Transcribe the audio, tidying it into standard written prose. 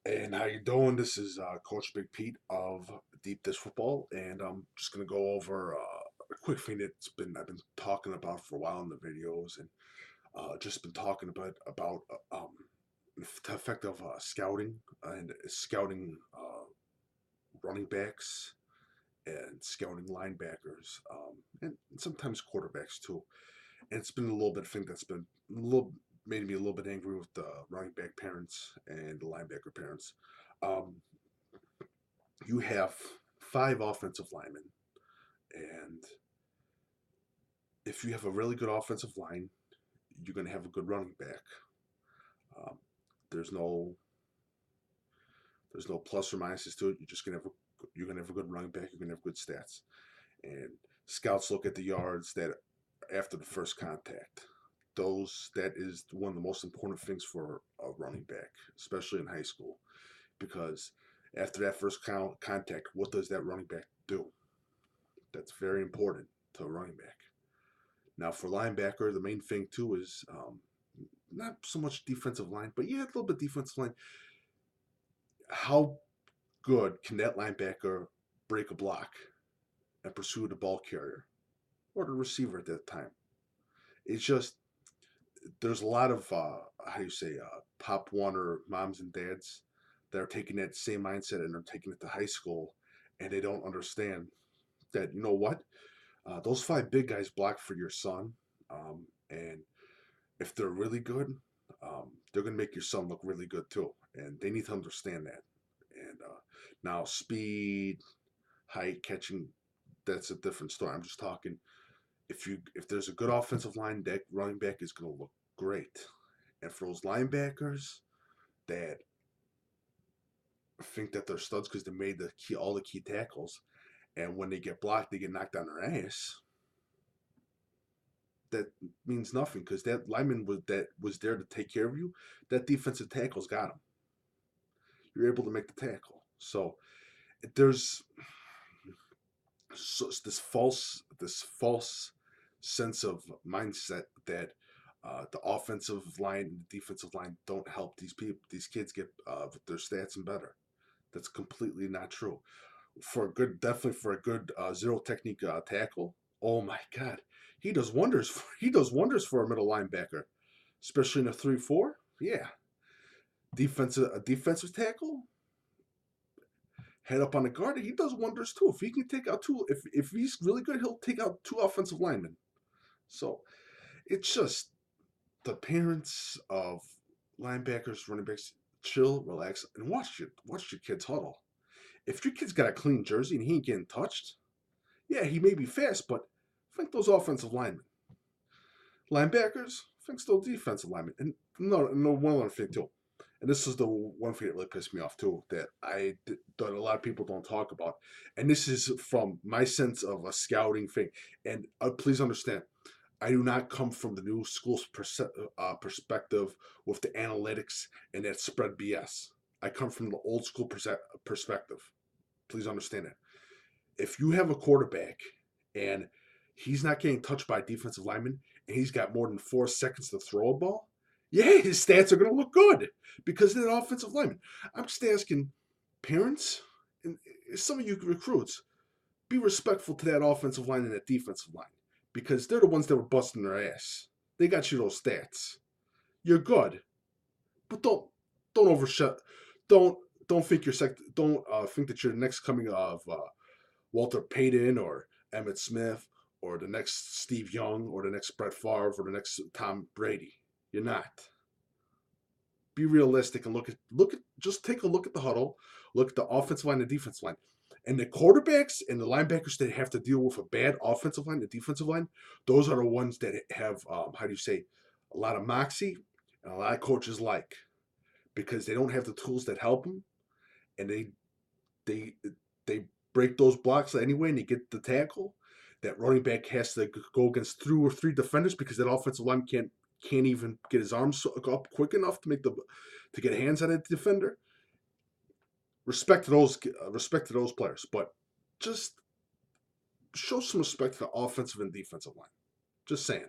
And how you doing? This is Coach Big Pete of Deep Dish Football, and I'm just gonna go over a quick thing I've been talking about for a while in the videos, and just been talking about the effect of scouting and scouting running backs and scouting linebackers, and sometimes quarterbacks too. And it's been a little bit thing that's been a little made me a little bit angry with the running back parents and the linebacker parents. Um, you have five offensive linemen, and if you have a really good offensive line, you're going to have a good running back. Um, there's no plus or minuses to it. You're gonna have a good running back. You're gonna have good stats. And scouts look at the yards that after the first contact. That is one of the most important things for a running back, especially in high school, because after that first contact, what does that running back do? That's very important to a running back. Now, for linebacker, the main thing too is not so much defensive line, but yeah, a little bit defensive line. How good can that linebacker break a block and pursue the ball carrier or the receiver at that time? It's just there's a lot of how do you say Pop Warner moms and dads that are taking that same mindset and are taking it to high school, and they don't understand that you know what those five big guys block for your son, and if they're really good, they're gonna make your son look really good too, and they need to understand that. And now speed, height, catching, that's a different story. I'm just talking if there's a good offensive line, that running back is going to look great. And for those linebackers that think that they're studs because they made all the key tackles, and when they get blocked, they get knocked on their ass. That means nothing because that lineman was there to take care of you. That defensive tackle's got him. You're able to make the tackle. So there's this false sense of mindset that the offensive line and the defensive line don't help these kids get their stats and better. That's completely not true. Definitely for a good zero technique tackle. Oh my God, he does wonders for a middle linebacker, especially in a 3-4. Yeah, a defensive tackle, head up on the guard. He does wonders too. If he can take out two, if he's really good, he'll take out two offensive linemen. So it's just the parents of linebackers, running backs, chill, relax, and watch your kids huddle. If your kid's got a clean jersey and he ain't getting touched, yeah, he may be fast, but think those offensive linemen. Linebackers, think those defensive linemen. And no one other thing too. And this is the one thing that really pissed me off too, that a lot of people don't talk about. And this is from my sense of a scouting thing. And please understand, I do not come from the new school's perspective with the analytics and that spread BS. I come from the old school perspective. Please understand that. If you have a quarterback and he's not getting touched by a defensive lineman and he's got more than 4 seconds to throw a ball, yeah, his stats are going to look good because of that offensive lineman. I'm just asking parents and some of you recruits, be respectful to that offensive line and that defensive line because they're the ones that were busting their ass. They got you those stats. You're good, but don't overshut. Don't don't think you're don't think that you're the next coming of Walter Payton or Emmett Smith or the next Steve Young or the next Brett Favre or the next Tom Brady. You're not. Be realistic and just take a look at the huddle, look at the offensive line and defensive line. And the quarterbacks and the linebackers that have to deal with a bad offensive line, the defensive line, those are the ones that have how do you say, a lot of moxie and a lot of coaches like because they don't have the tools that help them, and they they break those blocks anyway, and they get the tackle. That running back has to go against two or three defenders because that offensive line can't even get his arms up quick enough to get hands on a defender. Respect to those players, but just show some respect to the offensive and defensive line. Just saying.